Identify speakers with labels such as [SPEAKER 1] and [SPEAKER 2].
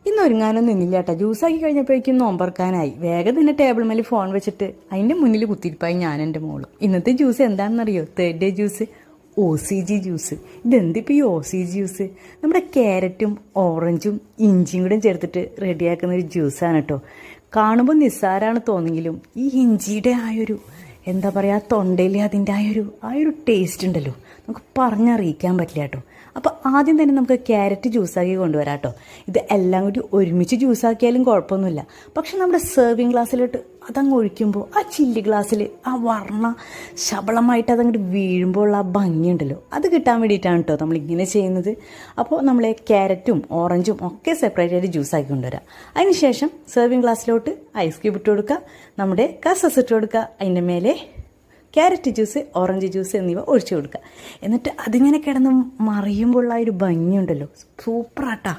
[SPEAKER 1] ഇന്ന് ഒരുങ്ങാനൊന്നും നിന്നില്ല കേട്ടോ. ജ്യൂസാക്കി കഴിഞ്ഞപ്പോഴേക്കും നോമ്പറക്കാനായി. വേഗം തന്നെ ടേബിൾ മേൽ ഫോൺ വെച്ചിട്ട് അതിൻ്റെ മുന്നിൽ കുത്തിരിപ്പായി ഞാൻ എൻ്റെ മോളും. ഇന്നത്തെ ജ്യൂസ് എന്താണെന്നറിയോ? Third day juice, OCG juice. ഇതെന്തിപ്പോൾ ഈ OCG ജ്യൂസ്? നമ്മുടെ ക്യാരറ്റും ഓറഞ്ചും ഇഞ്ചിയും കൂടെ ചേർത്തിട്ട് റെഡിയാക്കുന്ന ഒരു ജ്യൂസാണ് കേട്ടോ. കാണുമ്പോൾ നിസ്സാരമാണ് തോന്നെങ്കിലും ഈ ഇഞ്ചിയുടെ എന്താ പറയുക, തൊണ്ടയിൽ അതിൻ്റെ ആ ഒരു ടേസ്റ്റ് ഉണ്ടല്ലോ, നമുക്ക് പറഞ്ഞറിയിക്കാൻ പറ്റില്ല കേട്ടോ. അപ്പോൾ ആദ്യം തന്നെ നമുക്ക് ക്യാരറ്റ് ജ്യൂസാക്കി കൊണ്ടുവരാം കേട്ടോ. ഇത് എല്ലാം കൂടി ഒരുമിച്ച് ജ്യൂസാക്കിയാലും കുഴപ്പമൊന്നുമില്ല. പക്ഷെ നമ്മുടെ സെർവിങ് ഗ്ലാസ്സിലോട്ട് അതങ്ങ് ഒഴിക്കുമ്പോൾ ആ ചില്ലി ഗ്ലാസ്സിൽ ആ വർണ്ണ ശബളമായിട്ട് അതങ്ങോട്ട് വീഴുമ്പോൾ ആ ഭംഗിയുണ്ടല്ലോ, അത് കിട്ടാൻ വേണ്ടിയിട്ടാണ് കേട്ടോ നമ്മളിങ്ങനെ ചെയ്യുന്നത്. അപ്പോൾ നമ്മൾ ക്യാരറ്റും ഓറഞ്ചും ഒക്കെ സെപ്പറേറ്റ് ആയിട്ട് ജ്യൂസാക്കി കൊണ്ടുവരാം. അതിനുശേഷം സെർവിങ് ഗ്ലാസ്സിലോട്ട് ഐസ് ക്യൂബ് ഇട്ട് കൊടുക്കുക, നമ്മുടെ കസസ് ഇട്ട് കൊടുക്കുക, അതിൻ്റെ മേലെ ക്യാരറ്റ് ജ്യൂസ്, ഓറഞ്ച് ജ്യൂസ് എന്നിവ ഒഴിച്ചു കൊടുക്കുക. എന്നിട്ട് അതിങ്ങനെ കിടന്ന് മറിയുമ്പോഴുള്ള ഒരു ഭംഗിയുണ്ടല്ലോ, സൂപ്പറാട്ടാ.